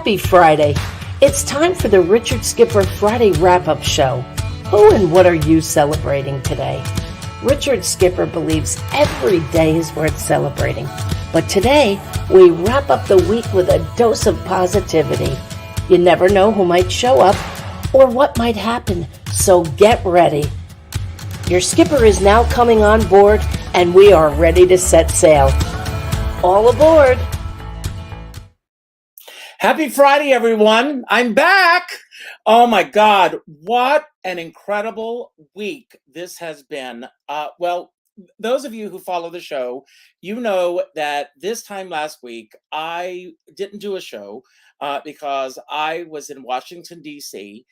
Happy Friday. It's time for the Richard Skipper Friday Wrap-Up Show. Who and what are you celebrating today? Richard Skipper believes every day is worth celebrating. But today, we wrap up the week with a dose of positivity. You never know who might show up or what might happen, so get ready. Your skipper is now coming on board, and we are ready to set sail. All aboard! Happy Friday, everyone. I'm back. Oh my God, what an incredible week this has been. Well, those of you who follow the show, you know that this time last week, I didn't do a show because I was in Washington, D.C.,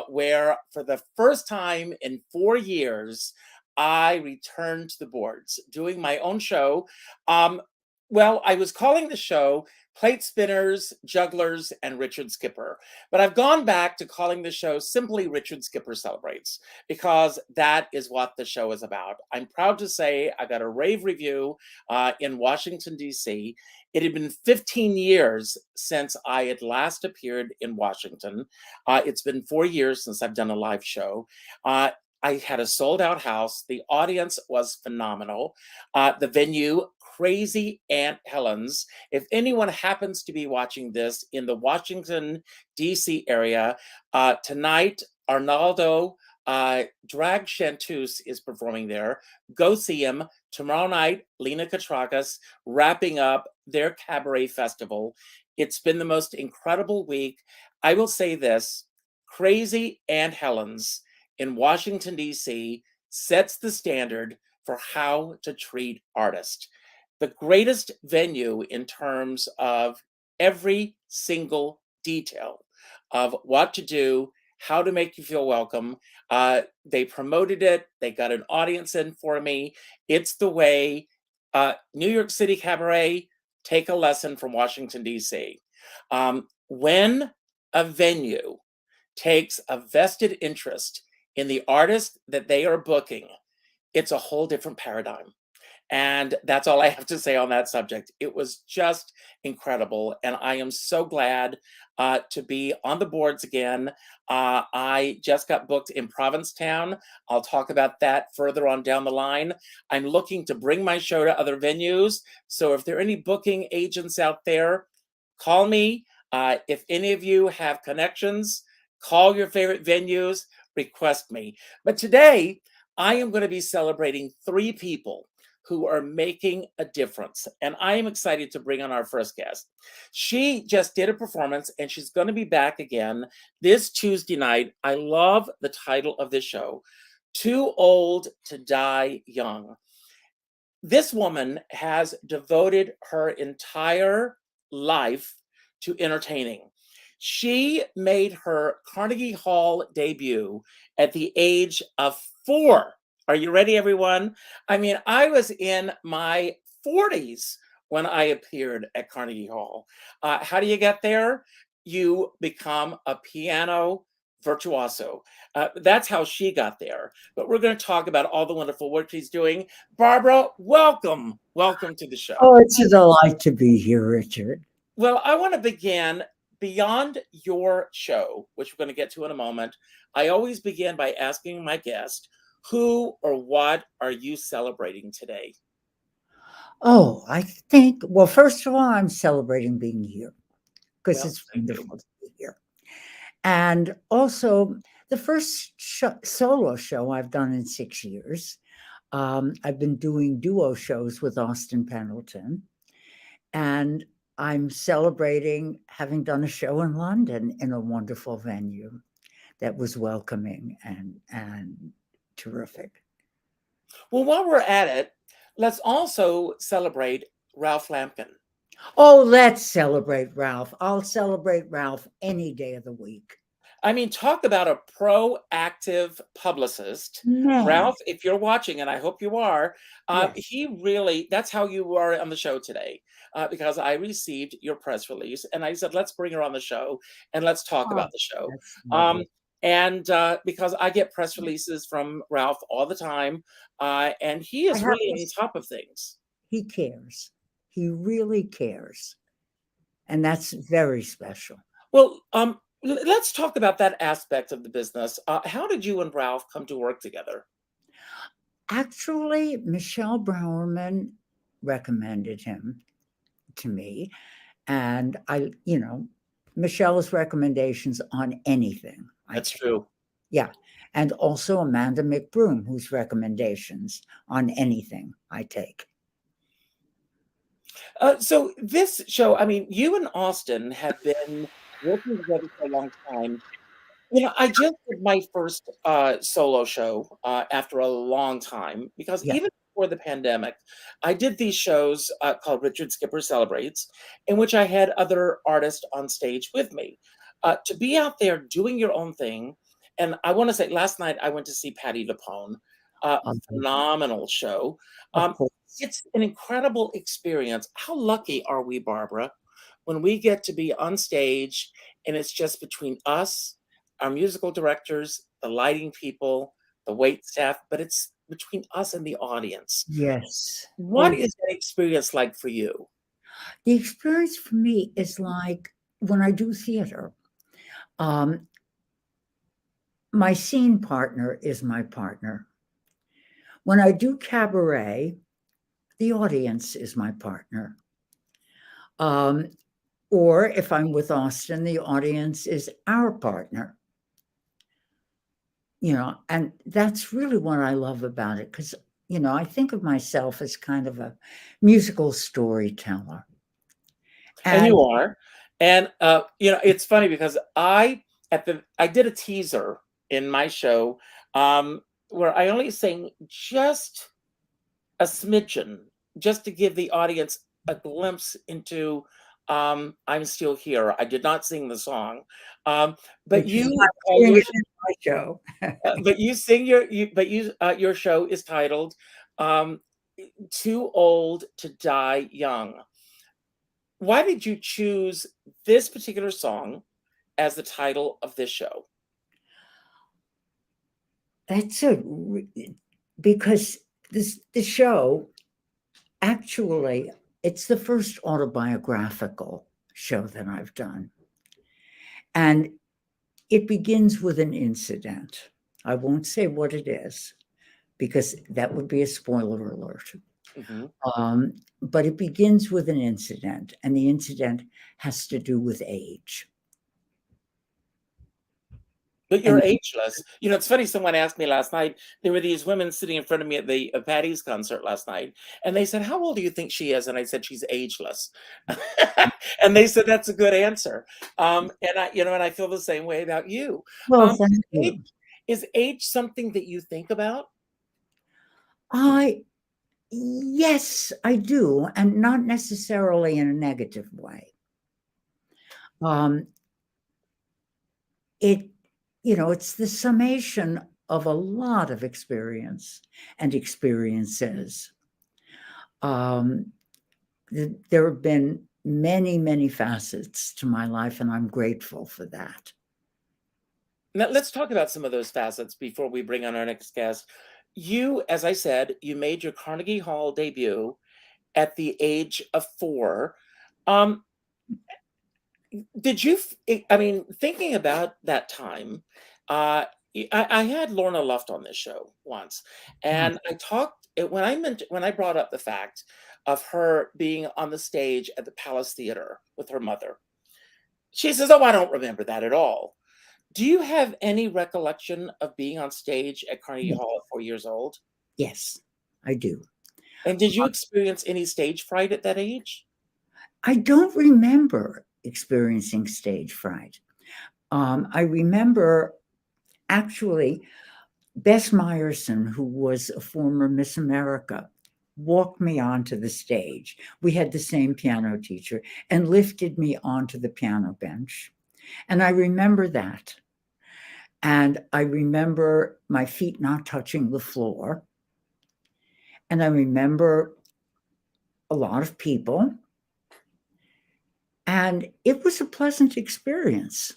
where for the first time in 4 years, I returned to the boards doing my own show. Well, I was calling the show Plate Spinners, Jugglers, and Richard Skipper. But I've gone back to calling the show simply Richard Skipper Celebrates, because that is what the show is about. I'm proud to say I got a rave review in Washington, D.C. It had been 15 years since I had last appeared in Washington. It's been 4 years since I've done a live show. I had a sold-out house. The audience was phenomenal. The venue, Crazy Aunt Helen's. If anyone happens to be watching this in the Washington, D.C. area, tonight, Arnaldo Drag Chanteuse is performing there. Go see him. Tomorrow night, Lena Katrakis wrapping up their Cabaret Festival. It's been the most incredible week. I will say this, Crazy Aunt Helen's in Washington, D.C. sets the standard for how to treat artists. The greatest venue in terms of every single detail of what to do, how to make you feel welcome. They promoted it. They got an audience in for me. It's the way New York City Cabaret, take a lesson from Washington, D.C. When a venue takes a vested interest in the artist that they are booking, it's a whole different paradigm. And that's all I have to say on that subject. It was just incredible. And I am so glad to be on the boards again. I just got booked in Provincetown. I'll talk about that further on down the line. I'm looking to bring my show to other venues. So if there are any booking agents out there, call me. If any of you have connections, call your favorite venues, request me. But today, I am going to be celebrating 3 people who are making a difference. And I am excited to bring on our first guest. She just did a performance and she's going to be back again this Tuesday night. I love the title of this show, Too Old to Die Young. This woman has devoted her entire life to entertaining. She made her Carnegie Hall debut at the age of 4. Are you ready, everyone? I mean, I was in my 40s when I appeared at Carnegie Hall. How do you get there? You become a piano virtuoso. That's how she got there. But we're going to talk about all the wonderful work she's doing. Barbara, welcome. Welcome to the show. Oh, it's a delight to be here, Richard. Well, I want to begin beyond your show, which we're going to get to in a moment. I always begin by asking my guest, who or what are you celebrating today? Oh, I think, well, first of all, I'm celebrating being here because it's wonderful to be here. And also, the first solo show I've done in 6 years. I've been doing duo shows with Austin Pendleton. And I'm celebrating having done a show in London in a wonderful venue that was welcoming and terrific. Well, while we're at it, let's also celebrate Ralph Lampkin. Oh, let's celebrate Ralph. I'll celebrate Ralph any day of the week. I mean, talk about a proactive publicist. Man. Ralph, if you're watching, and I hope you are, Yes. he really, that's how you are on the show today, because I received your press release and I said, let's bring her on the show and let's talk about the show. And because I get press releases from Ralph all the time, and he is really on top of things. He cares. He really cares. And that's very special. Well, let's talk about that aspect of the business. How did you and Ralph come to work together? Actually, Michele Brourman recommended him to me. And Michele's recommendations on anything. That's true. Yeah. And also Amanda McBroom, whose recommendations on anything I take. So this show, I mean, you and Austin have been working together for a long time. I just did my first solo show after a long time because Yeah. even before the pandemic, I did these shows called Richard Skipper Celebrates, in which I had other artists on stage with me. To be out there doing your own thing, and I want to say, last night I went to see Patti LuPone, phenomenal show. Of course. It's an incredible experience. How lucky are we, Barbara, when we get to be on stage and it's just between us, our musical directors, the lighting people, the wait staff, but it's between us and the audience. Yes. What is that experience like for you? The experience for me is like when I do theater, my scene partner is my partner. When I do cabaret, the audience is my partner. Or if I'm with Austin, the audience is our partner. And that's really what I love about it, because, I think of myself as kind of a musical storyteller. And you are. And, it's funny because I did a teaser in my show where I only sang just a smidgen, just to give the audience a glimpse into I'm Still Here. I did not sing the song. But you my show. but you sing your show is titled Too Old to Die Young. Why did you choose this particular song as the title of this show? That's because the show, actually, it's the first autobiographical show that I've done. And it begins with an incident. I won't say what it is, because that would be a spoiler alert. Mm-hmm. But it begins with an incident, and the incident has to do with age. But you're ageless. It's funny, someone asked me last night, there were these women sitting in front of me at the Patty's concert last night, and they said, how old do you think she is? And I said, she's ageless. And they said, that's a good answer. And I feel the same way about you. Well, thank you. Is age something that you think about? Yes, I do, and not necessarily in a negative way. It's the summation of a lot of experience and experiences. There have been many, many facets to my life, and I'm grateful for that. Now, let's talk about some of those facets before we bring on our next guest. You, as I said, you made your Carnegie Hall debut at the age of 4. Did you, thinking about that time, I had Lorna Luft on this show once, and I talked, when I brought up the fact of her being on the stage at the Palace Theater with her mother, she says, oh, I don't remember that at all. Do you have any recollection of being on stage at Carnegie Hall at 4 years old? Yes, I do. And did you experience any stage fright at that age? I don't remember experiencing stage fright. I remember, actually, Bess Meyerson, who was a former Miss America, walked me onto the stage. We had the same piano teacher, and lifted me onto the piano bench. And I remember that. And I remember my feet not touching the floor. And I remember a lot of people. And it was a pleasant experience.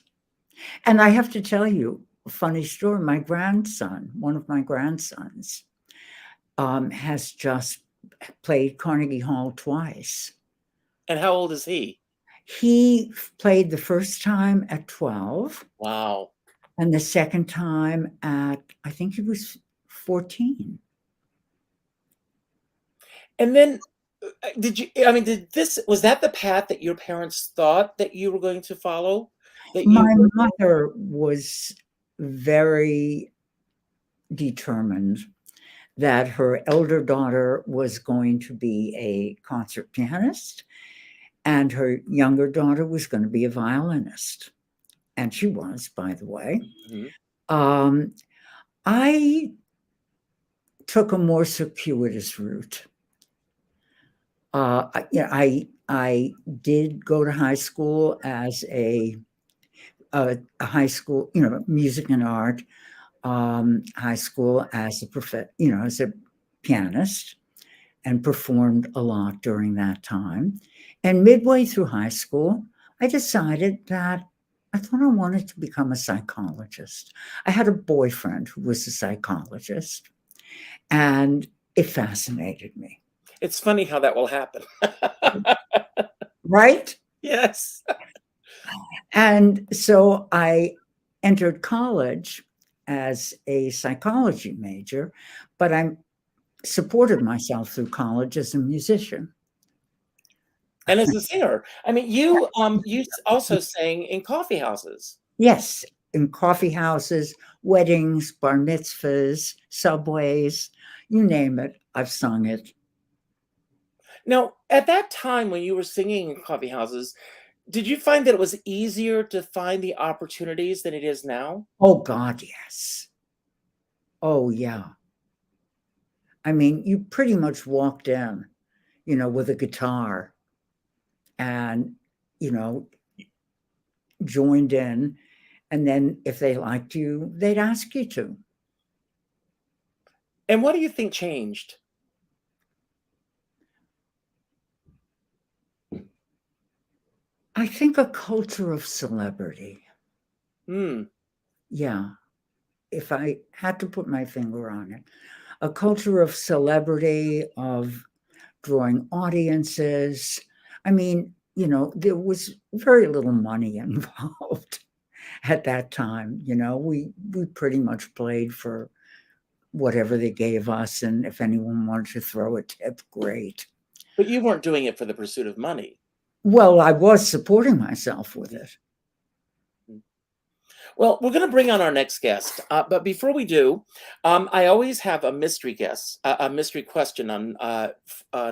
And I have to tell you a funny story. My grandson, one of my grandsons, has just played Carnegie Hall twice. And how old is he? He played the first time at 12. Wow. And the second time at, I think he was 14. And then was that the path that your parents thought that you were going to follow? My mother was very determined that her elder daughter was going to be a concert pianist and her younger daughter was going to be a violinist. And she was, by the way. Mm-hmm. I took a more circuitous route. I did go to high school as a high school, music and art, high school as as a pianist, and performed a lot during that time. And midway through high school, I decided that I thought I wanted to become a psychologist. I had a boyfriend who was a psychologist, and it fascinated me. It's funny how that will happen. Right? Yes. And so I entered college as a psychology major, but I supported myself through college as a musician. And as a singer. I mean, you also sang in coffee houses. Yes, in coffee houses, weddings, bar mitzvahs, subways, you name it, I've sung it. Now, at that time when you were singing in coffee houses, did you find that it was easier to find the opportunities than it is now? Oh, God, yes. Oh, yeah. I mean, you pretty much walked in, with a guitar and, joined in. And then if they liked you, they'd ask you to. And what do you think changed? I think a culture of celebrity. Yeah. If I had to put my finger on it, a culture of celebrity, of drawing audiences. I mean, there was very little money involved at that time. We pretty much played for whatever they gave us. And if anyone wanted to throw a tip, great. But you weren't doing it for the pursuit of money. Well, I was supporting myself with it. Well, we're going to bring on our next guest. But before we do, I always have a mystery guest, a mystery question on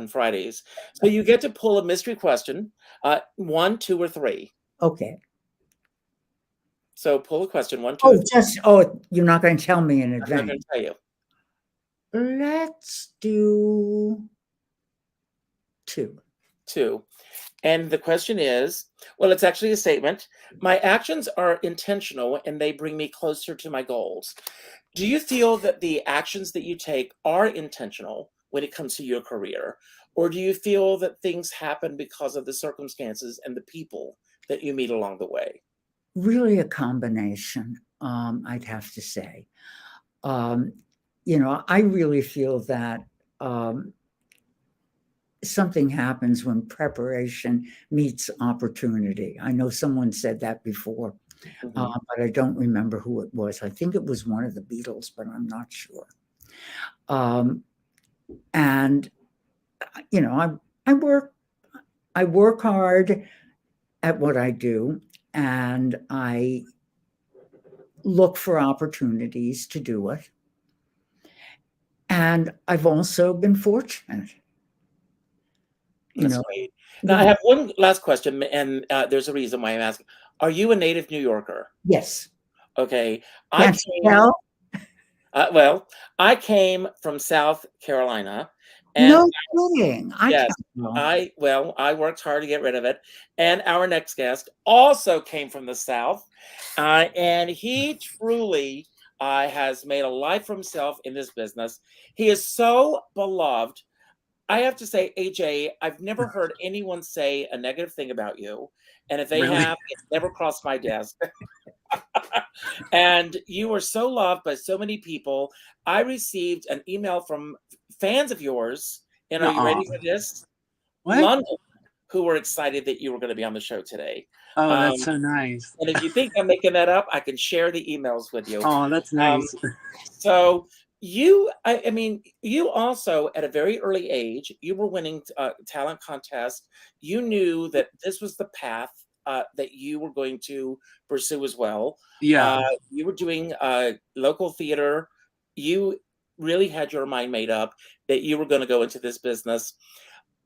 Fridays. So you get to pull a mystery question, 1, 2, or 3. Okay. So pull a question, 1, 2, or 3. You're not going to tell me in advance. I'm not going to tell you. Let's do 2. 2. And the question is, well, it's actually a statement. My actions are intentional and they bring me closer to my goals. Do you feel that the actions that you take are intentional when it comes to your career? Or do you feel that things happen because of the circumstances and the people that you meet along the way? Really a combination, I'd have to say. I really feel that something happens when preparation meets opportunity. I know someone said that before, but I don't remember who it was. I think it was one of the Beatles, but I'm not sure. And I work hard at what I do, and I look for opportunities to do it. And I've also been fortunate. That's great. Now, I have one last question, and there's a reason why I'm asking. Are you a native New Yorker? Yes. Okay. I came from South Carolina. And no kidding. I worked hard to get rid of it. And our next guest also came from the South. And he truly has made a life for himself in this business. He is so beloved. I have to say, AJ, I've never heard anyone say a negative thing about you. And if they have, it's never crossed my desk. And you are so loved by so many people. I received an email from fans of yours. And are you ready for this? What? London, who were excited that you were going to be on the show today. Oh, Um, that's so nice. and if you think I'm making that up, I can share the emails with you. Oh, that's nice. So I mean, you also at a very early age, you were winning talent contests. You knew that this was the path that you were going to pursue as well. Yeah. You were doing local theater. You really had your mind made up that you were going to go into this business.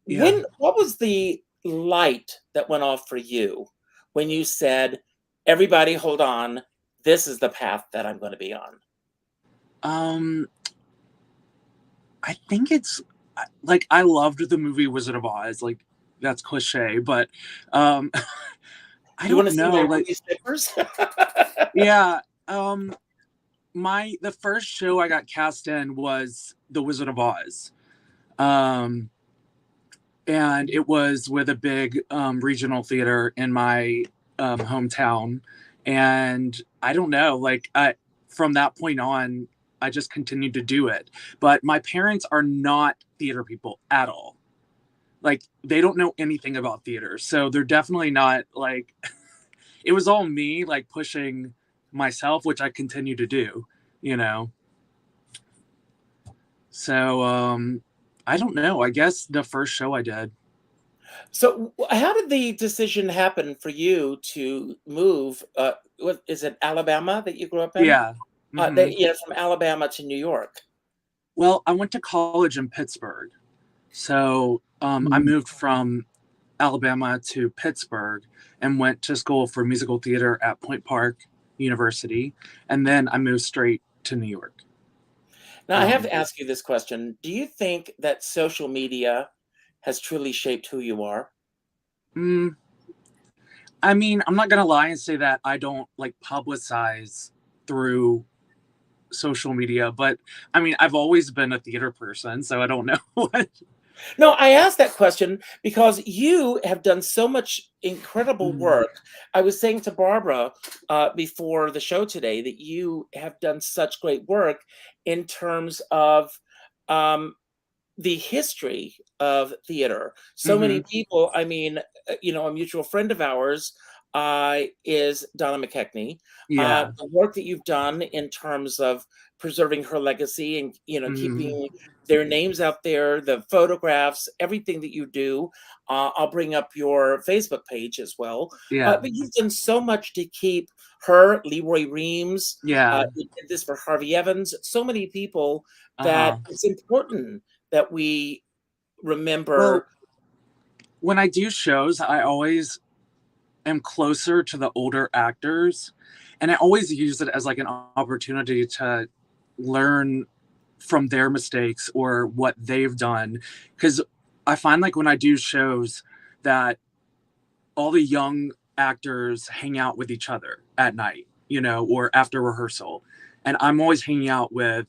Yeah. What was the light that went off for you when you said, everybody hold on, this is the path that I'm going to be on? I think it's like, I loved the movie Wizard of Oz. Like, that's cliche, but I You want don't to see know. my Like, movie stickers? yeah. The first show I got cast in was The Wizard of Oz. And it was with a big regional theater in my hometown. And I don't know, like, from that point on, I just continued to do it. But my parents are not theater people at all. Like, they don't know anything about theater. So they're definitely not, like, it was all me, like, pushing myself, which I continue to do, you know? So, I don't know. I guess the first show I did. So how did the decision happen for you to move? What is it, Alabama that you grew up in? Yeah. Mhm. From Alabama to New York. Well, I went to college in Pittsburgh. So I moved from Alabama to Pittsburgh and went to school for musical theater at Point Park University. And then I moved straight to New York. Now, I have to ask you this question. Do you think that social media has truly shaped who you are? I mean, I'm not going to lie and say that I don't, like, publicize through social media, but I mean, I've always been a theater person, so I don't know what. No, I asked that question because you have done so much incredible work. I was saying to Barbara before the show today that you have done such great work in terms of the history of theater. So many people, I mean, a mutual friend of ours is Donna McKechnie. Yeah. The work that you've done in terms of preserving her legacy and, keeping their names out there, the photographs, everything that you do. I'll bring up your Facebook page as well. Yeah. But you've done so much to keep her, Leroy Reams. Yeah. You did this for Harvey Evans. So many people that it's important that we remember. Well, when I do shows, I always am closer to the older actors, and I always use it as like an opportunity to learn from their mistakes or what they've done, because I find, like, when I do shows that all the young actors hang out with each other at night, or after rehearsal, and I'm always hanging out with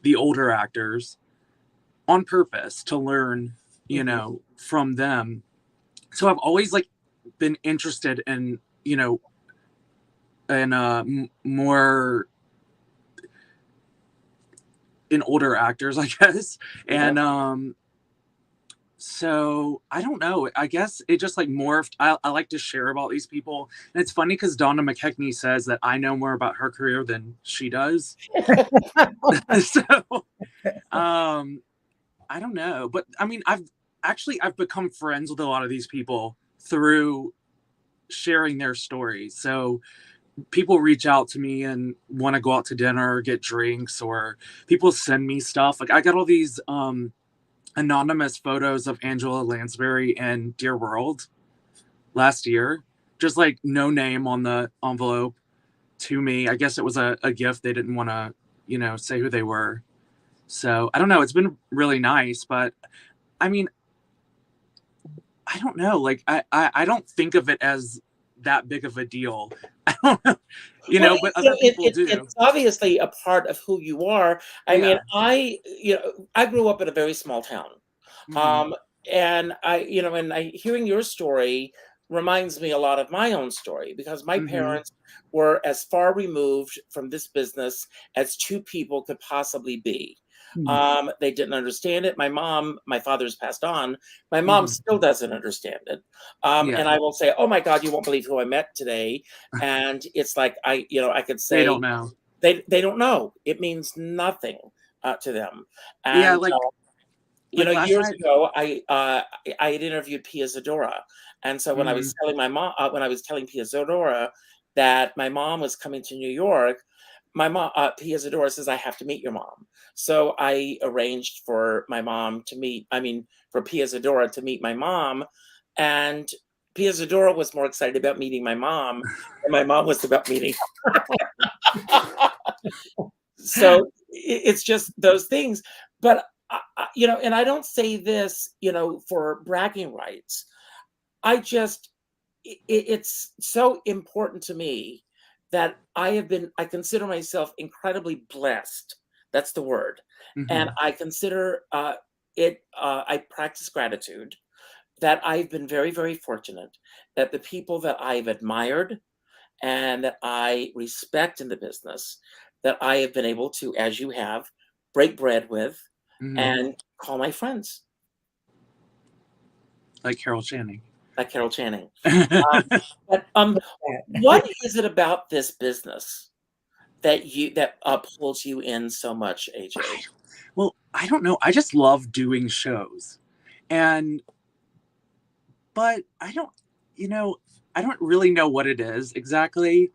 the older actors on purpose to learn, from them. So I've always, like, been interested in, more in older actors, I guess. And so I don't know. I guess it just, like, morphed. I like to share about these people. And it's funny because Donna McKechnie says that I know more about her career than she does. So I don't know. But I mean, I've become friends with a lot of these people through sharing their stories. So people reach out to me and want to go out to dinner or get drinks, or people send me stuff. Like, I got all these anonymous photos of Angela Lansbury in Dear World last year, just, like, no name on the envelope to me. I guess it was a gift. They didn't want to, say who they were. So I don't know. It's been really nice, but I mean, I don't know. Like, I don't think of it as that big of a deal. I don't know, but other people do. It's obviously a part of who you are. I mean, I grew up in a very small town. And hearing your story reminds me a lot of my own story, because my parents were as far removed from this business as two people could possibly be. They didn't understand it. My father's passed on. My mom still doesn't understand it. And I will say, oh my God, you won't believe who I met today. And it's like, I could say, They don't know. They don't know. It means nothing to them. And, Yeah, like last years night, ago, I had interviewed Pia Zadora. And so when I was telling when I was telling Pia Zadora that my mom was coming to New York, my mom, Pia Zadora says, I have to meet your mom. So I arranged for my mom to meet, for Pia Zadora to meet my mom. And Pia Zadora was more excited about meeting my mom than my mom was about meeting her. So it's just those things. But, and I don't say this, for bragging rights. It's so important to me that I consider myself incredibly blessed. That's the word. And I consider I practice gratitude that I've been very, very fortunate that the people that I've admired and that I respect in the business, that I have been able to, as you have, break bread with and call my friends. Like Carol Channing. But what is it about this business that pulls you in so much, AJ? Well, I don't know. I just love doing shows, but I don't really know what it is exactly.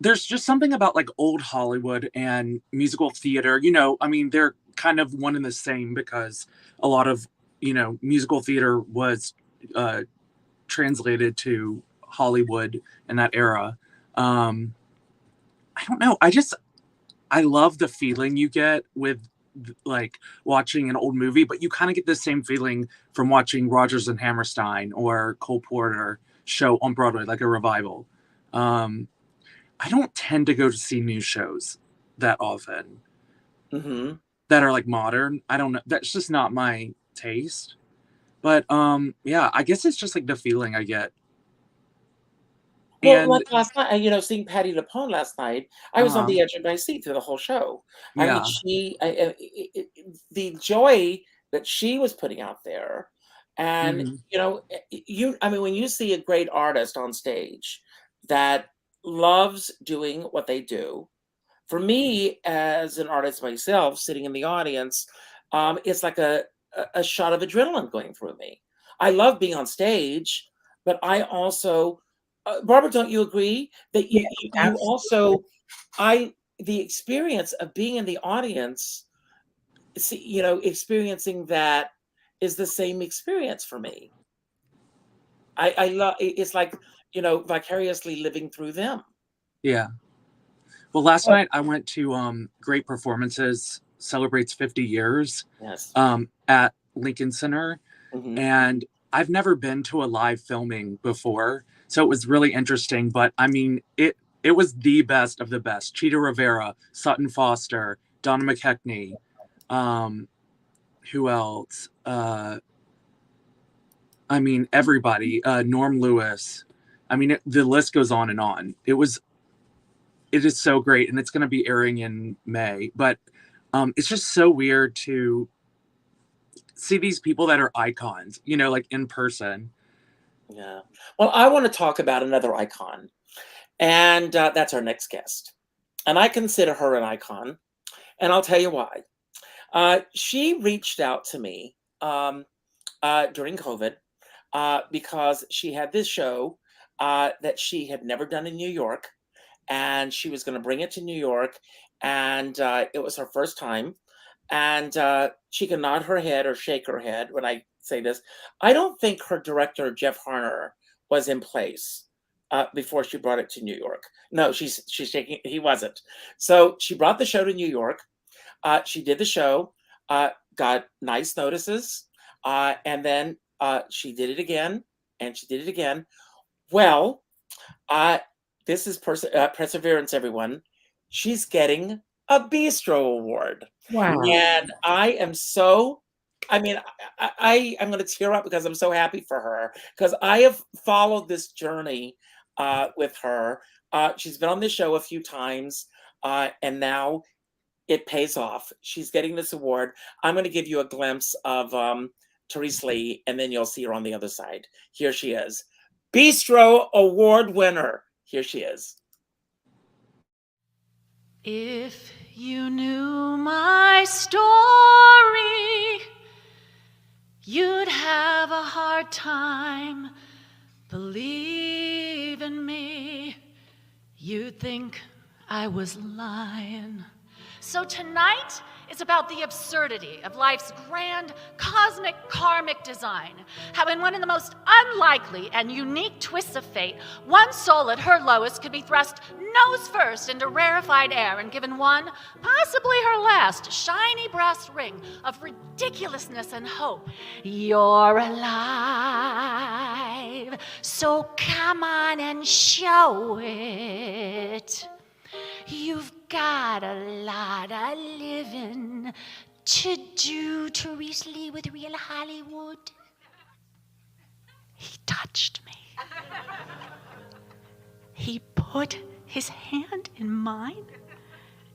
There's just something about like old Hollywood and musical theater. They're kind of one and the same because a lot of musical theater was translated to Hollywood in that era. I don't know. I love the feeling you get with like watching an old movie, but you kind of get the same feeling from watching Rodgers and Hammerstein or Cole Porter show on Broadway, like a revival. I don't tend to go to see new shows that often that are like modern. I don't know. That's just not my taste. But yeah, I guess it's just like the feeling I get. Well, like last night, seeing Patti LuPone last night, I was on the edge of my seat through the whole show. Yeah. The joy that she was putting out there, and when you see a great artist on stage that loves doing what they do, for me as an artist myself, sitting in the audience, it's like a shot of adrenaline going through me. I love being on stage, but I also Barbara, don't you agree that you also, the experience of being in the audience, experiencing that is the same experience for me. I love it's like, vicariously living through them. Yeah. Well, last night I went to Great Performances celebrates 50 years at Lincoln Center. And I've never been to a live filming before. So it was really interesting, but it was the best of the best. Cheetah Rivera, Sutton Foster, Donna McKechnie, who else? Everybody, Norm Lewis. The list goes on and on. It is so great, and it's going to be airing in May, but it's just so weird to see these people that are icons, like in person. Yeah. Well, I want to talk about another icon, and that's our next guest. And I consider her an icon, and I'll tell you why. She reached out to me during COVID because she had this show that she had never done in New York, and she was going to bring it to New York, and it was her first time. And she can nod her head or shake her head when I say this. I don't think her director, Jeff Harner, was in place before she brought it to New York. No, she's shaking. He wasn't. So she brought the show to New York. She did the show, got nice notices, and then she did it again, and she did it again. Well, this is perseverance, everyone. She's getting a Bistro Award. Wow. And I am so, I'm going to tear up because I'm so happy for her, because I have followed this journey with her. She's been on this show a few times, and now it pays off. She's getting this award. I'm going to give you a glimpse of Therese Lee, and then you'll see her on the other side. Here she is. Bistro Award winner. Here she is. If you knew my story, you'd have a hard time believing me. You'd think I was lying. So tonight is about the absurdity of life's grand, cosmic, karmic design. How in one of the most unlikely and unique twists of fate, one soul at her lowest could be thrust nose first into rarefied air and given one, possibly her last, shiny brass ring of ridiculousness and hope. You're alive, so come on and show it. You've got a lot of living to do, Therese Lee, with real Hollywood. He touched me. He put his hand in mine,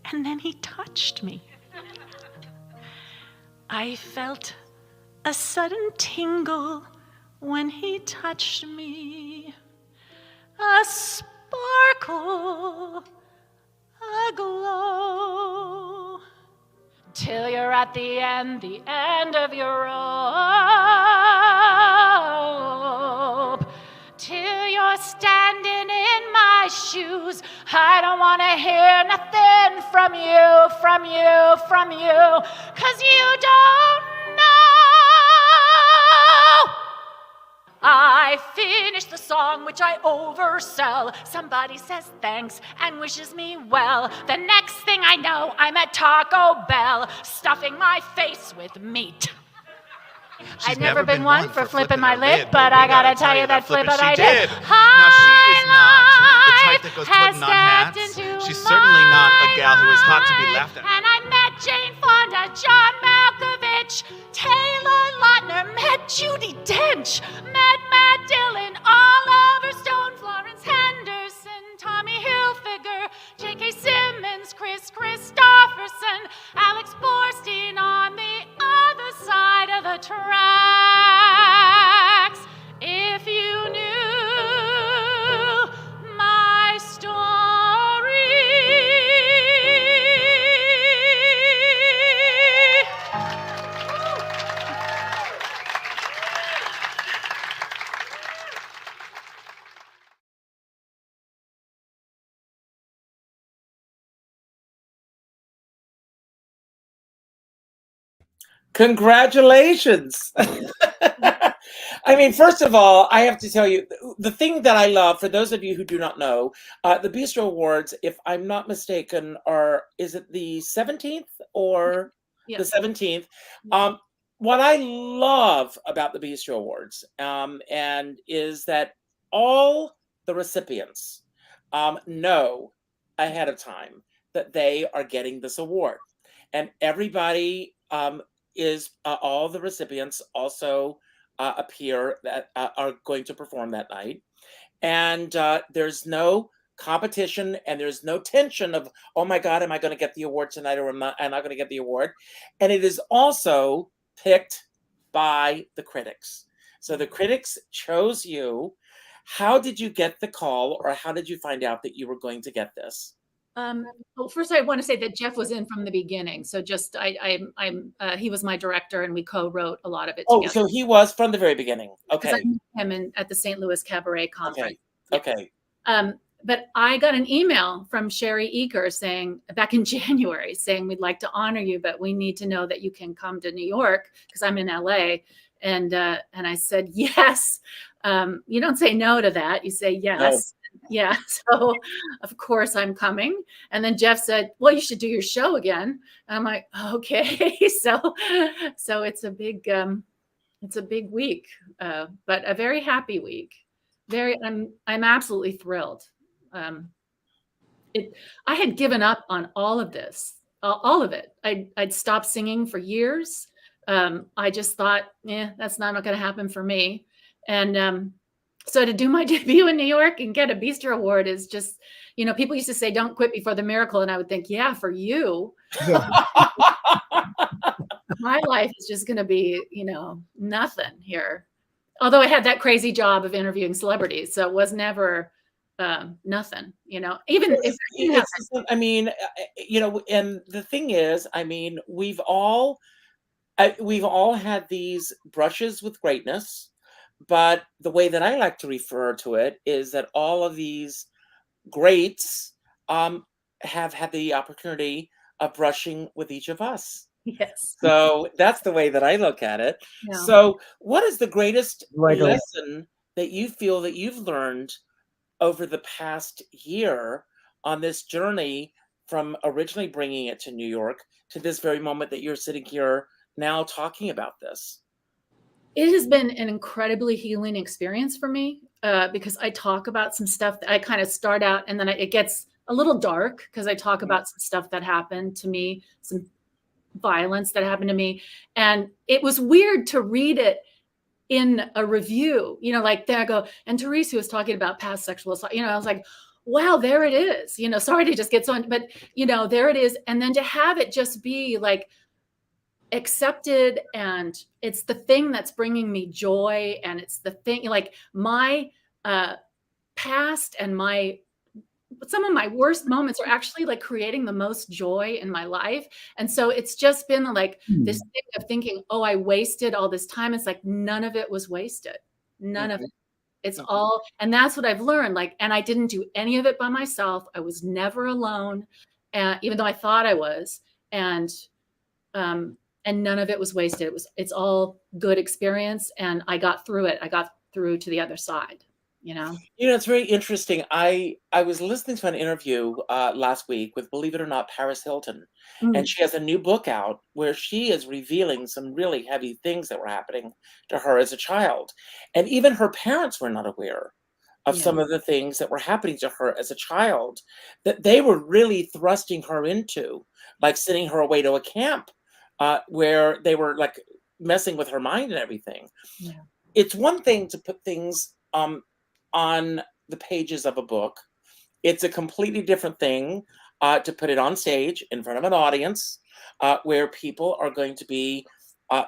and then he touched me. I felt a sudden tingle when he touched me, a sparkle, a glow, till you're at the end of your rope, till you're standing in my shoes. I don't want to hear nothing from you, 'cause you don't know. I finish the song, which I oversell. Somebody says thanks and wishes me well. The next thing I know, I'm at Taco Bell, stuffing my face with meat. I've never been one for flipping my lid, but I gotta tell you that flip it I did. Now, she is not the type that goes putting on hats. She's certainly not a gal who is hot to be laughed at. And I met Jane Fonda, John Malkovich, Taylor Lautner, met Judi Dench, met Matt Dillon, Oliver Stone, Florence Henderson, Tommy Hilfiger, J.K. Simmons, Chris Christopherson, Alex Borstein on the other side of the tracks. If you knew my story. Congratulations. I mean, first of all, I have to tell you, the thing that I love, for those of you who do not know, the Bistro Awards, if I'm not mistaken, is it the 17th or the 17th? What I love about the Bistro Awards and is that all the recipients know ahead of time that they are getting this award. And everybody all the recipients also appear that are going to perform that night. And there's no competition and there's no tension of, oh my God, am I going to get the award tonight or am I not going to get the award? And it is also picked by the critics. So the critics chose you. How did you get the call, or how did you find out that you were going to get this? Well, first I want to say that Jeff was in from the beginning. So just he was my director and we co-wrote a lot of it together. So he was from the very beginning. Okay. I met him at the St. Louis Cabaret conference. Okay. But I got an email from Sherry Eaker saying, back in January, saying, we'd like to honor you, but we need to know that you can come to New York because I'm in LA. And I said, yes. You don't say no to that. You say yes. No. Yeah. So of course I'm coming. And then Jeff said, well, you should do your show again. And I'm like, okay. So it's a big week, but a very happy week. I'm absolutely thrilled. I had given up on all of this, all of it. I'd stopped singing for years. I just thought, that's not going to happen for me. And So to do my debut in New York and get a Beaster Award is just, people used to say, don't quit before the miracle. And I would think, yeah, for you, Yeah. my life is just going to be, nothing here. Although I had that crazy job of interviewing celebrities. So it was never nothing, even if, I mean, and the thing is, I mean, we've all had these brushes with greatness, but the way that I like to refer to it is that all of these greats have had the opportunity of brushing with each of us. yes. So that's the way that I look at it. Yeah. So what is the greatest Right on. lesson that you feel that you've learned over the past year on this journey from originally bringing it to New York to this very moment that you're sitting here now talking about this? It has been an incredibly healing experience for me because I talk about some stuff that I kind of start out and then it gets a little dark because I talk about some stuff that happened to me, some violence that happened to me. And it was weird to read it in a review, like there I go. And Therese, who was talking about past sexual assault, I was like, wow, there it is. Sorry to just get so on, but there it is. And then to have it just be like accepted, and it's the thing that's bringing me joy, and it's the thing, like my past and some of my worst moments are actually like creating the most joy in my life. And so it's just been like this thing of thinking, oh, I wasted all this time. It's like none of it was wasted. None of it. It's all, and that's what I've learned. Like, and I didn't do any of it by myself. I was never alone, even though I thought I was. And none of it was wasted. It's all good experience. And I got through it. I got through to the other side, it's very interesting. I was listening to an interview last week with, believe it or not, Paris Hilton. And she has a new book out where she is revealing some really heavy things that were happening to her as a child. And even her parents were not aware of some of the things that were happening to her as a child that they were really thrusting her into, like sending her away to a camp where they were like messing with her mind and everything. Yeah. It's one thing to put things on the pages of a book. It's a completely different thing to put it on stage in front of an audience where people are going to be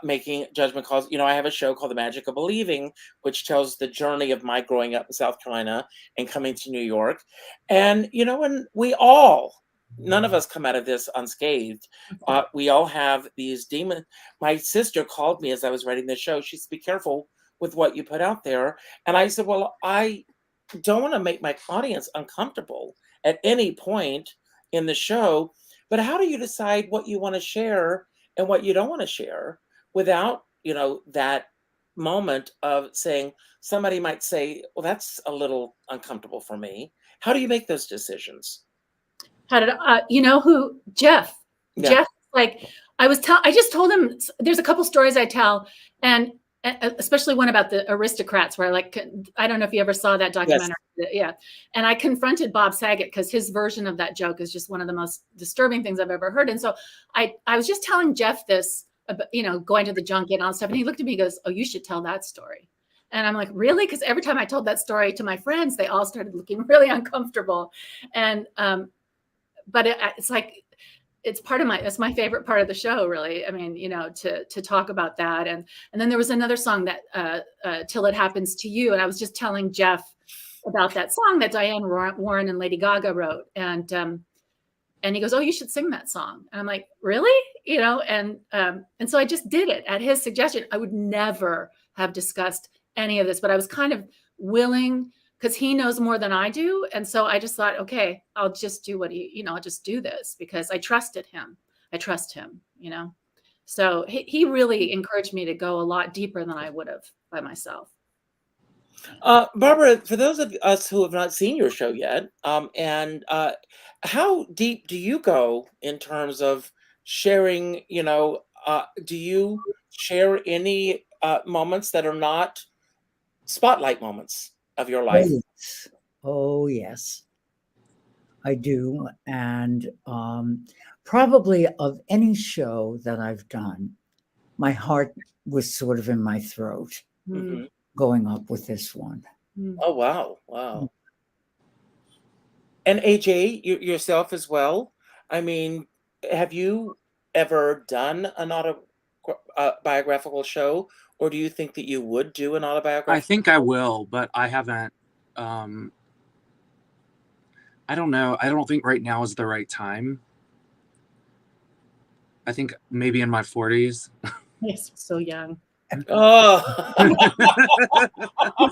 making judgment calls. I have a show called The Magic of Believing, which tells the journey of my growing up in South Carolina and coming to New York. And, when none of us come out of this unscathed. We all have these demons. My sister called me as I was writing the show. She said, be careful with what you put out there. And I said, well, I don't want to make my audience uncomfortable at any point in the show, but how do you decide what you want to share and what you don't want to share without, that moment of saying, somebody might say, well, that's a little uncomfortable for me. How do you make those decisions? How did who Jeff? Yeah. Jeff, like I just told him there's a couple stories I tell, and especially one about the aristocrats where I don't know if you ever saw that documentary. Yes. Yeah. And I confronted Bob Saget because his version of that joke is just one of the most disturbing things I've ever heard. And so I was just telling Jeff this, going to the junket and all that stuff. And he looked at me and goes, oh, you should tell that story. And I'm like, really? Because every time I told that story to my friends, they all started looking really uncomfortable. And, but it's like, it's my favorite part of the show, really. I mean, to talk about that. And then there was another song that, Till It Happens to You. And I was just telling Jeff about that song that Diane Warren and Lady Gaga wrote. And he goes, oh, you should sing that song. And I'm like, really? And so I just did it at his suggestion. I would never have discussed any of this, but I was kind of willing because he knows more than I do. And so I just thought, okay, I'll just do I'll just do this because I trusted him. I trust him, So he really encouraged me to go a lot deeper than I would have by myself. Barbara, for those of us who have not seen your show yet, and how deep do you go in terms of sharing, do you share any moments that are not spotlight moments of your life? Oh, yes, I do. And probably of any show that I've done, my heart was sort of in my throat going up with this one. Oh, wow. Wow. And AJ, yourself as well. I mean, have you ever done an autobiographical show, or do you think that you would do an I autobiographical? think I will, but I haven't. I don't know. I don't think right now is the right time. I think maybe in my 40s. Yes, so young. Oh,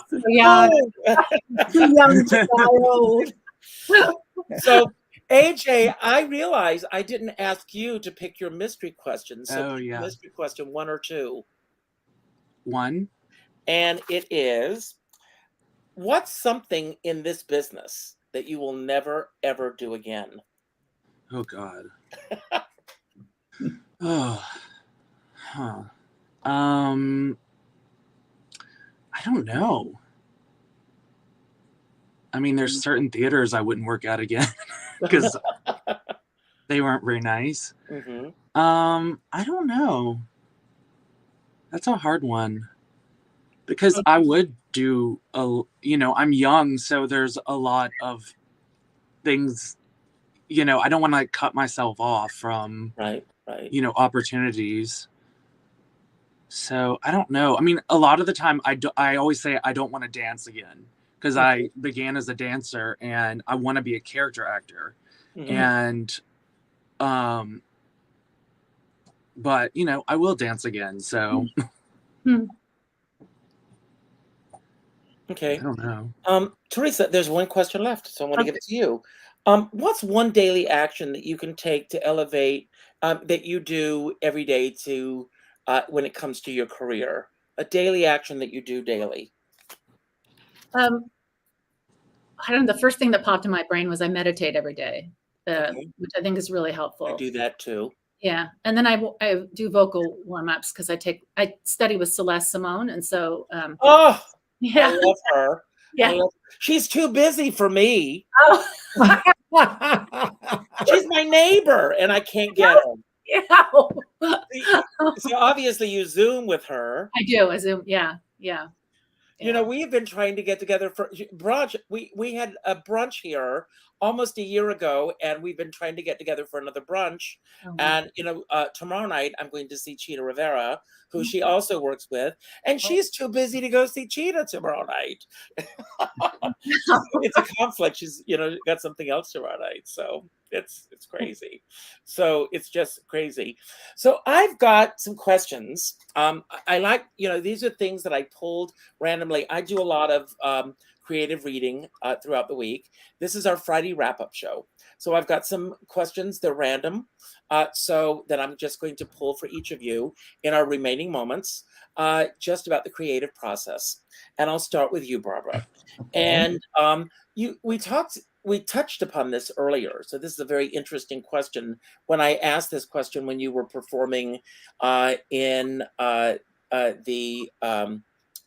So young. Too young to die old. so AJ, I realize I didn't ask you to pick your mystery question. So Oh, pick yeah. mystery question 1 or 2. 1. And it is, what's something in this business that you will never, ever do again? Oh, God. Oh. Huh. I don't know. I mean, there's certain theaters I wouldn't work at again because they weren't very nice. Mm-hmm. I don't know. That's a hard one because I would do I'm young, so there's a lot of things, I don't want to cut myself off from, Right. opportunities. So I don't know. I mean, a lot of the time I always say I don't want to dance again because I began as a dancer and I want to be a character actor. Mm-hmm. And, but I will dance again. So Okay. I don't know. Teresa, there's one question left, so I want to give it to you. What's one daily action that you can take to elevate, that you do every day to, when it comes to your career? A daily action that you do daily. I don't know. The first thing that popped in my brain was I meditate every day, which I think is really helpful. I do that too. Yeah, and then I do vocal warm-ups because I study with Celeste Simone, and so Oh, yeah, I love her. yeah. She's too busy for me. Oh. She's my neighbor, and I can't get her. Yeah. So obviously you Zoom with her. I do. I Zoom. Yeah. We've been trying to get together for brunch. We had a brunch here almost a year ago, and we've been trying to get together for another brunch. Oh, wow. And tomorrow night I'm going to see Cheetah Rivera, who she also works with, and she's too busy to go see Cheetah tomorrow night. It's a conflict. She's got something else tomorrow night, so it's crazy. So it's just crazy. So I've got some questions. I like, these are things that I pulled randomly. I do a lot of creative reading throughout the week. This is our Friday wrap-up show. So I've got some questions. They're random, so that I'm just going to pull for each of you in our remaining moments, just about the creative process. And I'll start with you, Barbara. Okay. And we touched upon this earlier. So this is a very interesting question. When I asked this question when you were performing in the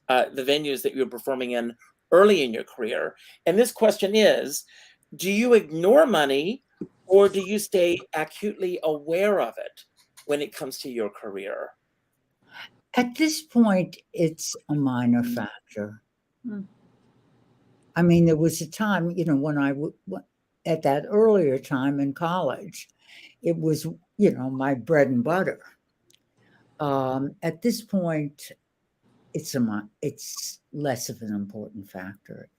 venues that you were performing in early in your career. And this question is, do you ignore money or do you stay acutely aware of it when it comes to your career? At this point, it's a minor factor. I mean, there was a time, when at that earlier time in college, it was, my bread and butter. At this point, it's less of an important factor.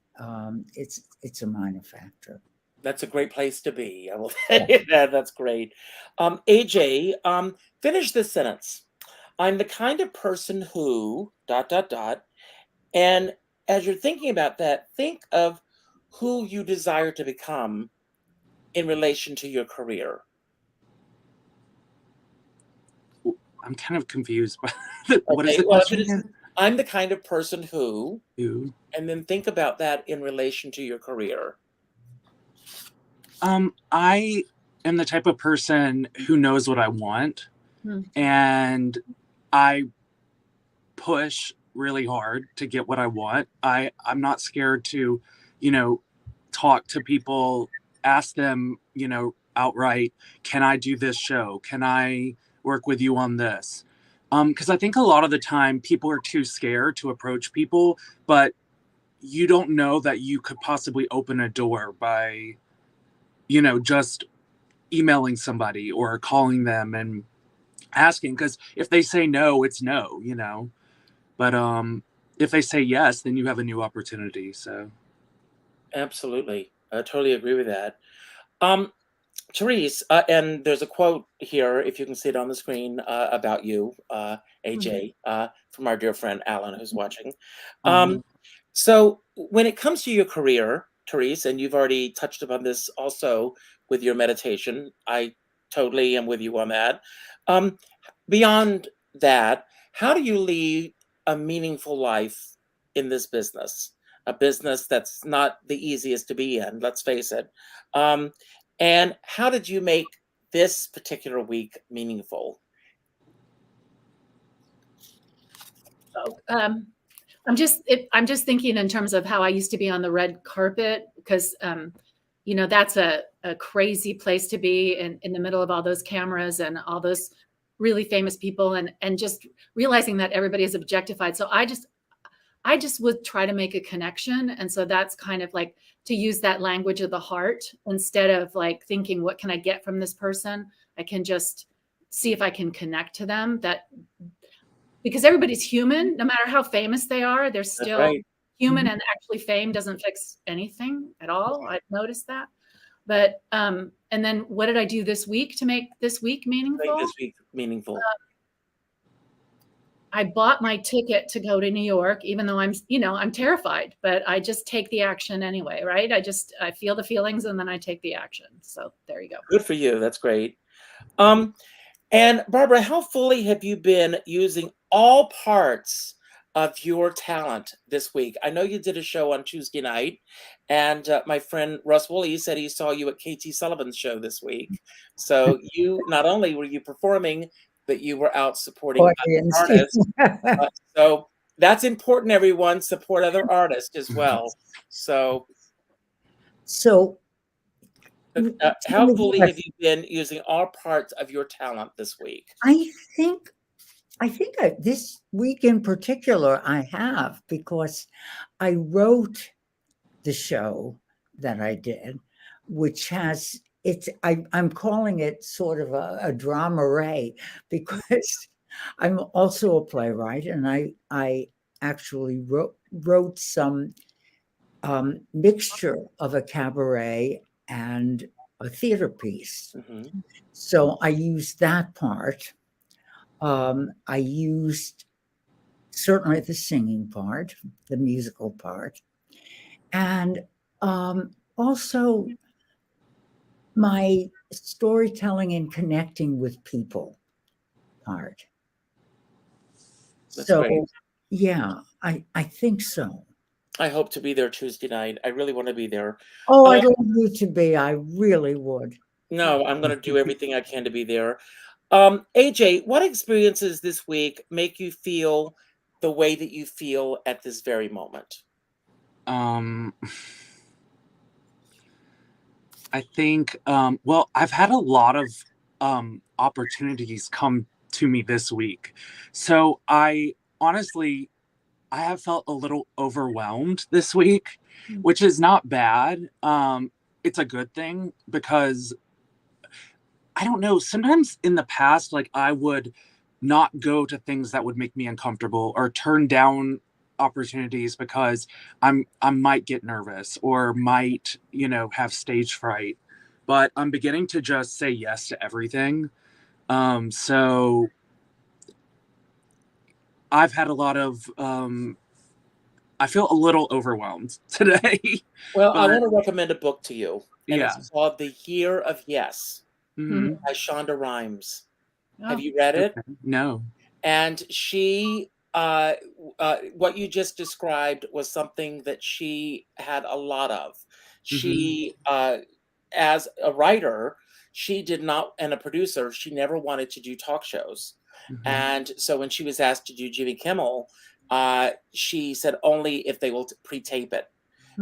It's a minor factor. That's a great place to be. I will say that. That's great. AJ, finish this sentence. I'm the kind of person who ... And as you're thinking about that, think of who you desire to become in relation to your career. I'm kind of confused. What is the question? I'm the kind of person who, and then think about that in relation to your career. I am the type of person who knows what I want, and I push really hard to get what I want. I'm not scared to, talk to people, ask them, outright, can I do this show? Can I work with you on this? Because I think a lot of the time people are too scared to approach people, but you don't know that you could possibly open a door by, just emailing somebody or calling them and asking, because if they say no, it's no, but if they say yes, then you have a new opportunity. So Absolutely. I totally agree with that. Therese, and there's a quote here, if you can see it on the screen, about you, AJ, from our dear friend Alan, who's watching. So when it comes to your career, Therese, and you've already touched upon this also with your meditation, I totally am with you on that. Beyond that, how do you lead a meaningful life in this business? A business that's not the easiest to be in, let's face it. And how did you make this particular week meaningful? I'm just thinking in terms of how I used to be on the red carpet, because that's a crazy place to be in the middle of all those cameras and all those really famous people, and just realizing that everybody is objectified. So I just would try to make a connection. And so that's kind of like to use that language of the heart instead of like thinking, what can I get from this person? I can just see if I can connect to them, because everybody's human, no matter how famous they are, they're still human, and actually fame doesn't fix anything at all. I've noticed that. But, and then what did I do this week to make this week meaningful? I bought my ticket to go to New York, even though I'm terrified, but I just take the action anyway, right? I feel the feelings and then I take the action. So there you go. Good for you. That's great. And Barbara, how fully have you been using all parts of your talent this week? I know you did a show on Tuesday night, and my friend Russ Woolley said he saw you at KT Sullivan's show this week. So you, not only were you performing, but you were out supporting other artists. So that's important, everyone. Support other artists as well. So how fully have you been using all parts of your talent this week? I think this week in particular I have, because I wrote the show that I did, which has I'm calling it sort of a drama-ray, because I'm also a playwright, and I actually wrote some mixture of a cabaret and a theater piece. So I used that part. I used certainly the singing part, the musical part, and also my storytelling and connecting with people part. That's great. Yeah, I think so. I hope to be there Tuesday night. I really want to be there. Oh, I'd love you to be. I really would. No, I'm going to do everything I can to be there. AJ, what experiences this week make you feel the way that you feel at this very moment? I think, well, I've had a lot of opportunities come to me this week. So I have felt a little overwhelmed this week, which is not bad. It's a good thing, because I don't know, sometimes in the past, like I would not go to things that would make me uncomfortable or turn down opportunities because I might get nervous or might, have stage fright. But I'm beginning to just say yes to everything. So I've had a lot of I feel a little overwhelmed today. Well, I want to recommend a book to you. And Yeah. It's called The Year of Yes by Shonda Rhimes. Have you read it? No. And she, what you just described was something that she had a lot of. She, as a writer, she did not, and a producer, she never wanted to do talk shows. And so when she was asked to do Jimmy Kimmel, she said only if they will pre-tape it,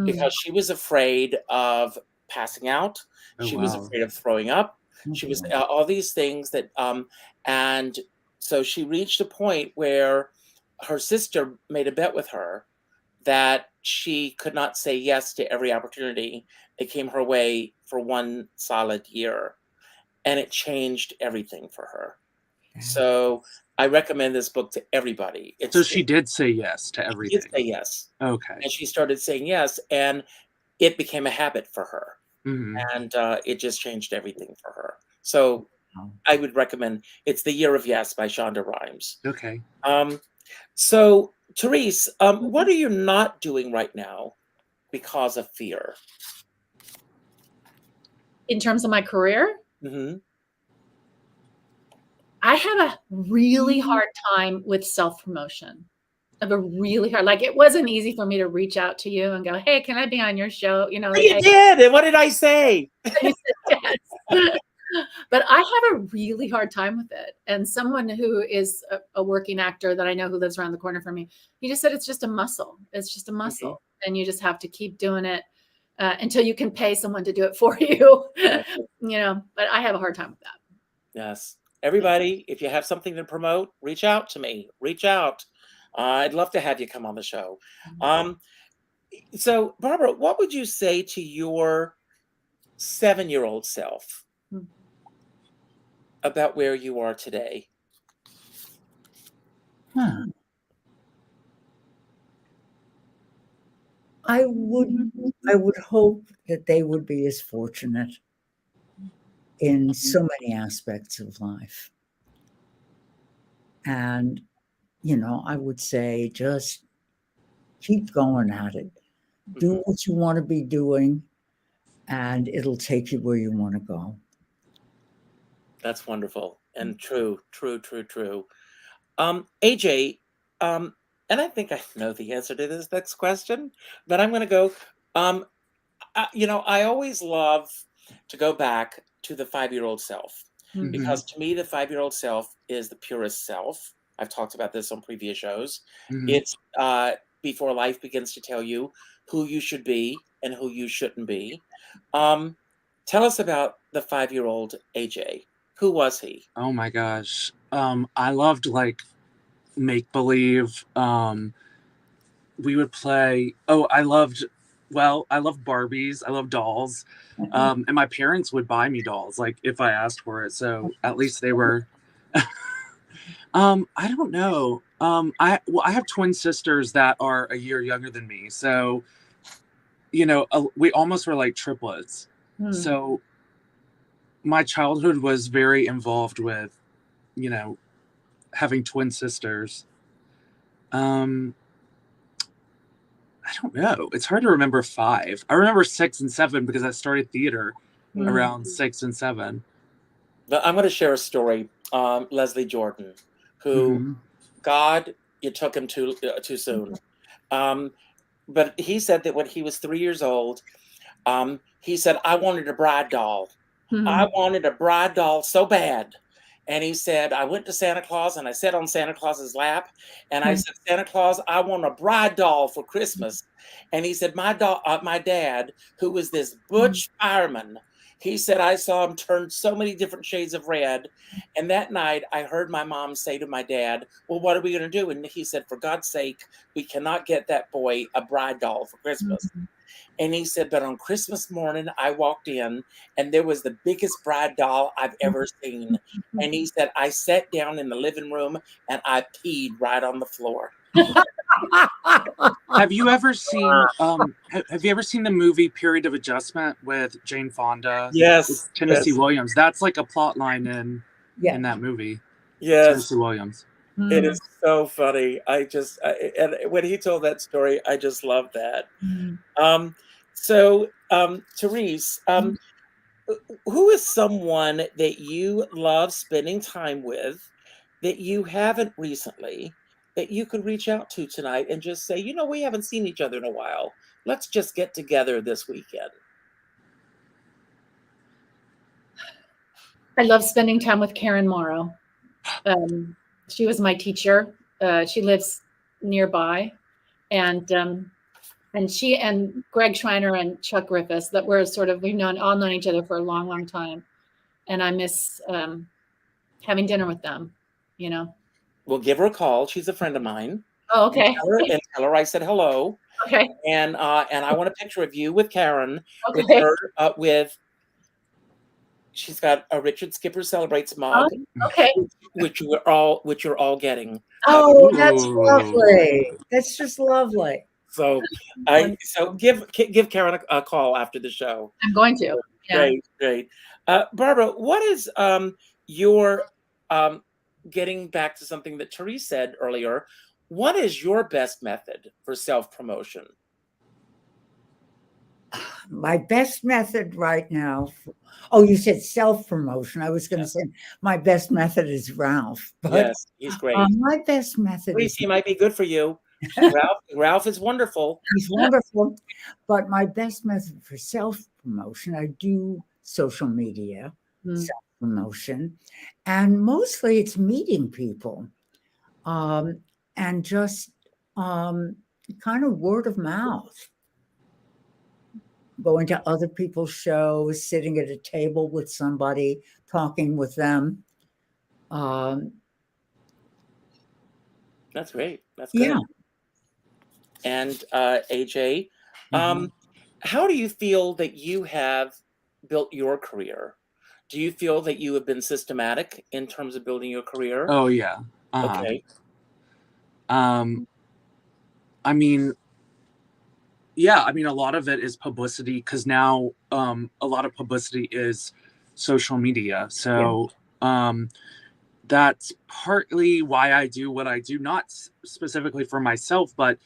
because she was afraid of passing out. She was afraid of throwing up. She was all these things that, and so she reached a point where her sister made a bet with her that she could not say yes to every opportunity that came her way for one solid year. And it changed everything for her. So I recommend this book to everybody. So she did say yes to everything. She did say yes. Okay. And she started saying yes, and it became a habit for her. Mm-hmm. And it just changed everything for her. So I would recommend, it's The Year of Yes by Shonda Rhimes. Okay. So Therese, what are you not doing right now because of fear? In terms of my career, Mm-hmm. I have a really hard time with self-promotion. I have a really hard, like, it wasn't easy for me to reach out to you and go, hey, can I be on your show? You know, You did. And what did I say? You said yes. But I have a really hard time with it. And someone who is a working actor that I know who lives around the corner from me, he just said it's just a muscle. It's just a muscle. Mm-hmm. And you just have to keep doing it until you can pay someone to do it for you. You know, but I have a hard time with that. Yes. Everybody, if you have something to promote, reach out to me. Reach out. I'd love to have you come on the show. So, Barbara, what would you say to your 7-year-old self about where you are today? I would hope that they would be as fortunate in so many aspects of life. And, you know, I would say just keep going at it. Do what you want to be doing, and it'll take you where you want to go. That's wonderful and true. AJ, and I think I know the answer to this next question, but I'm going to go, you know, I always love to go back to the 5-year-old self, because to me, the 5-year-old self is the purest self. I've talked about this on previous shows. It's before life begins to tell you who you should be and who you shouldn't be. Tell us about the 5-year-old AJ. Who was he? Oh my gosh. I loved like make-believe. We would play, I loved Barbies. I loved dolls. And my parents would buy me dolls, like if I asked for it. So at least they were, I don't know. I have twin sisters that are a year younger than me. So, you know, we almost were like triplets. So my childhood was very involved with, you know, having twin sisters. I don't know. It's hard to remember 5. I remember 6 and 7 because I started theater around 6 and 7. But I'm going to share a story. Leslie Jordan, who, God, you took him too soon. But he said that when he was 3 years old, he said, I wanted a bride doll. I wanted a bride doll so bad. And he said, I went to Santa Claus and I sat on Santa Claus's lap. And I said, Santa Claus, I want a bride doll for Christmas. And he said, my dad, who was this butch fireman, he said, I saw him turn so many different shades of red. And that night I heard my mom say to my dad, well, what are we going to do? And he said, for God's sake, we cannot get that boy a bride doll for Christmas. And he said, but on Christmas morning, I walked in and there was the biggest bride doll I've ever seen. And he said, I sat down in the living room and I peed right on the floor. Have you ever seen the movie Period of Adjustment with Jane Fonda? Yes. Tennessee Williams. That's like a plot line in that movie. Yes. Tennessee Williams. It is so funny. And when he told that story, I just love that. So, Therese, who is someone that you love spending time with that you haven't recently, that you could reach out to tonight and just say, you know, we haven't seen each other in a while. Let's just get together this weekend. I love spending time with Karen Morrow. She was my teacher. She lives nearby, and she and Greg Schreiner and Chuck Griffiths, that we're we've all known each other for a long, long time, and I miss having dinner with them. You know. We'll give her a call. She's a friend of mine. Oh, okay. And tell her I said hello. Okay. And I want a picture of you with Karen, with Okay. her, she's got a Richard Skipper Celebrates mug, Okay. which you're all getting. Oh, that's Ooh. lovely. That's just lovely. So give Karen a call after the show. I'm going to. Yeah. Great. Barbara, what is your getting back to something that Therese said earlier? What is your best method for self-promotion? My best method right now. Oh, you said self-promotion. I was going to say my best method is Ralph. But, yes, he's great. My best method Therese, he might be good for you. Ralph is wonderful. He's wonderful. But my best method for self-promotion, I do social media, self-promotion, and mostly it's meeting people, and just kind of word of mouth. Going to other people's shows, sitting at a table with somebody, talking with them. That's great. That's good. Yeah. And AJ, how do you feel that you have built your career? Do you feel that you have been systematic in terms of building your career? Oh yeah. Okay. I mean, yeah, I mean, a lot of it is publicity because now a lot of publicity is social media. So that's partly why I do what I do, not specifically for myself, but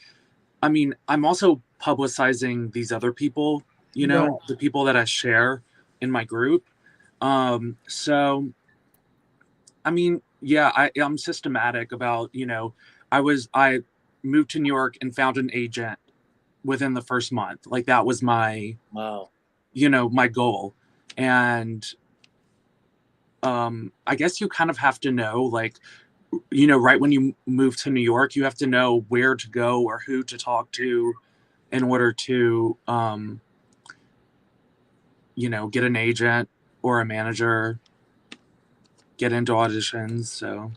I mean, I'm also publicizing these other people, you know, the people that I share in my group. So, I mean, yeah, I'm systematic about, you know, I moved to New York and found an agent within the first month. Like that was my, you know, my goal. And I guess you kind of have to know, like, you know, right when you move to New York, you have to know where to go or who to talk to in order to, you know, get an agent or a manager, get into auditions. So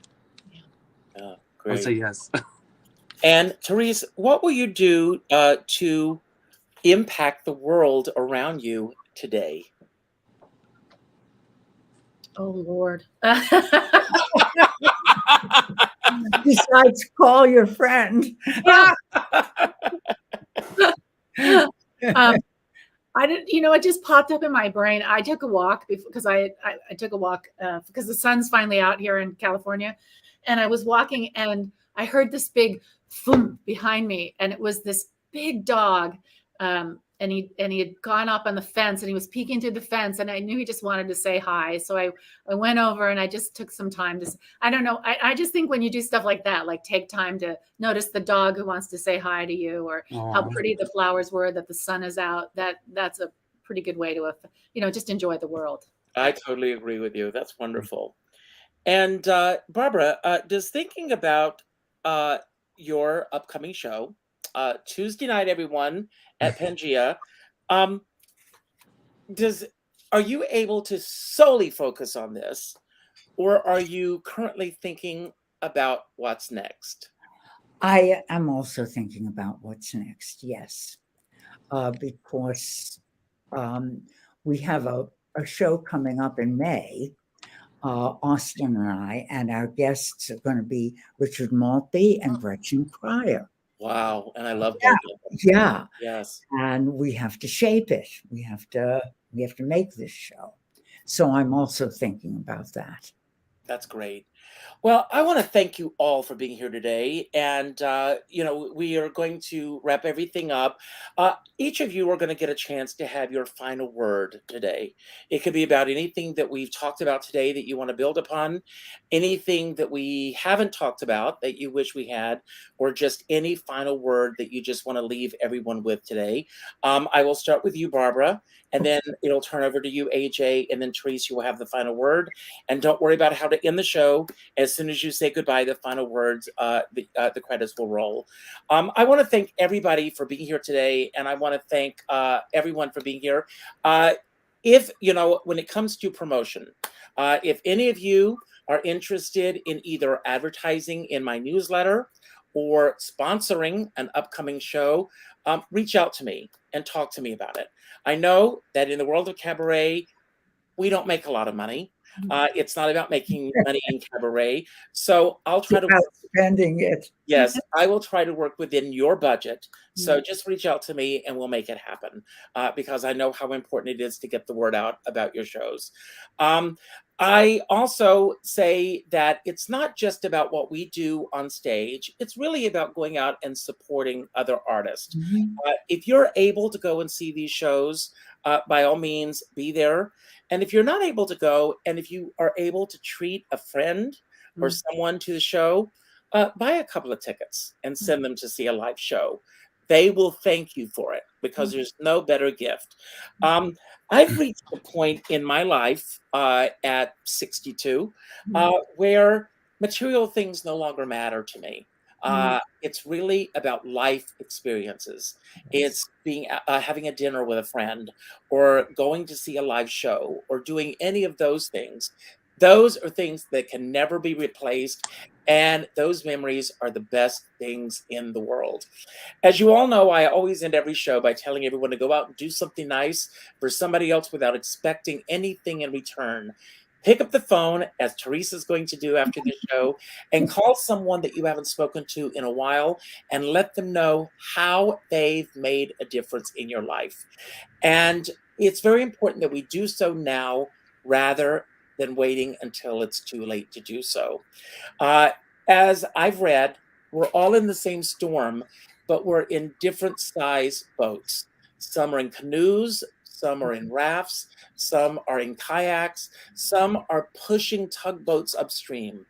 Great. I'd say yes. And Therese, what will you do to impact the world around you today? Oh, Lord. Besides, call your friend. I didn't, you know, it just popped up in my brain. I took a walk because I took a walk because the sun's finally out here in California. And I was walking and I heard this big thump behind me. And it was this big dog. And he had gone up on the fence and he was peeking through the fence and I knew he just wanted to say hi. So I went over and I just took some time to, I don't know. I just think when you do stuff like that, like take time to notice the dog who wants to say hi to you or how pretty the flowers were, that the sun is out, that's a pretty good way to, you know, just enjoy the world. I totally agree with you. That's wonderful. And Barbara, does thinking about your upcoming show, Tuesday night, everyone, at Pangea, are you able to solely focus on this, or are you currently thinking about what's next? I am also thinking about what's next, yes, because we have a show coming up in May, Austin and I, and our guests are going to be Richard Maltby and Gretchen Pryor. Wow, and I love both of them. Yeah. Yes. And we have to shape it. We have to make this show. So I'm also thinking about that. That's great. Well, I want to thank you all for being here today. And, you know, we are going to wrap everything up. Each of you are going to get a chance to have your final word today. It could be about anything that we've talked about today that you want to build upon, anything that we haven't talked about that you wish we had, or just any final word that you just want to leave everyone with today. I will start with you, Barbara, and then it'll turn over to you, AJ, and then Therese, you will have the final word. And don't worry about how to end the show. As soon as you say goodbye, the final words, the credits will roll. I want to thank everybody for being here today, and I want to thank everyone for being here. If, you know, when it comes to promotion, if any of you are interested in either advertising in my newsletter or sponsoring an upcoming show, reach out to me and talk to me about it. I know that in the world of cabaret, we don't make a lot of money. It's not about making money in cabaret. So I'll try to spending it. Yes, I will try to work within your budget. So just reach out to me and we'll make it happen, because I know how important it is to get the word out about your shows. I also say that it's not just about what we do on stage. It's really about going out and supporting other artists. If you're able to go and see these shows, by all means, be there. And if you're not able to go, and if you are able to treat a friend or someone to the show, buy a couple of tickets and send them to see a live show. They will thank you for it, because there's no better gift. I've reached a point in my life at 62 where material things no longer matter to me. It's really about life experiences. It's being having a dinner with a friend, or going to see a live show, or doing any of those things. Those are things that can never be replaced, and those memories are the best things in the world. As you all know, I always end every show by telling everyone to go out and do something nice for somebody else without expecting anything in return. Pick up the phone, as Therese's going to do after the show, and call someone that you haven't spoken to in a while, and let them know how they've made a difference in your life. And it's very important that we do so now, rather than waiting until it's too late to do so. As I've read, we're all in the same storm, but we're in different size boats. Some are in canoes, some are in rafts, some are in kayaks, some are pushing tugboats upstream.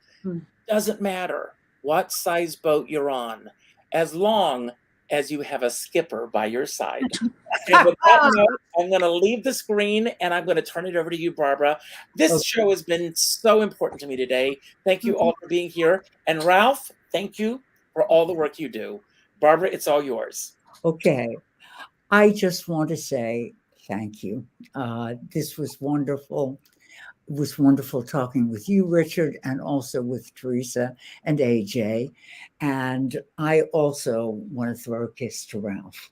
Doesn't matter what size boat you're on, as long as you have a skipper by your side. And with that note, I'm going to leave the screen and I'm going to turn it over to you, Barbara. This show has been so important to me today. Thank you all for being here. And Ralph, thank you for all the work you do. Barbara, it's all yours. Okay. I just want to say thank you. This was wonderful. It was wonderful talking with you, Richard, and also with Teresa and AJ. And I also want to throw a kiss to Ralph.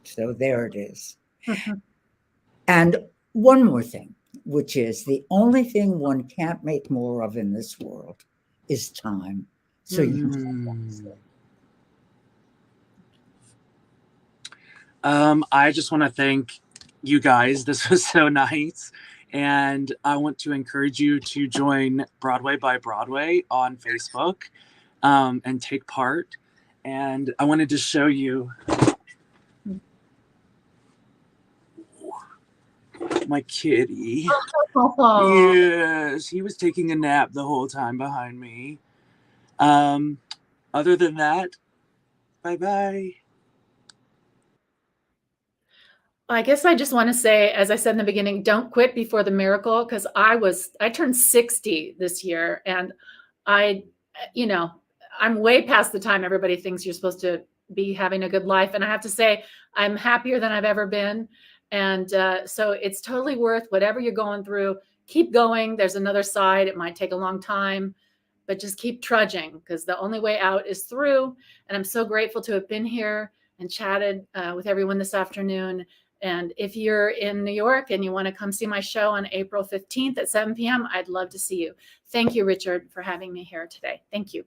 So there it is. And one more thing, which is the only thing one can't make more of in this world is time. So I just want to thank you guys. This was so nice. And I want to encourage you to join Broadway by Broadway on Facebook and take part. And I wanted to show you my kitty. Yes, he was taking a nap the whole time behind me. Other than that, bye-bye. I guess I just want to say, as I said in the beginning, don't quit before the miracle, because I turned 60 this year, and I'm way past the time everybody thinks you're supposed to be having a good life. And I have to say, I'm happier than I've ever been. And so it's totally worth whatever you're going through. Keep going. There's another side. It might take a long time, but just keep trudging, because the only way out is through. And I'm so grateful to have been here and chatted with everyone this afternoon. And if you're in New York and you want to come see my show on April 15th at 7 p.m., I'd love to see you. Thank you, Richard, for having me here today. Thank you.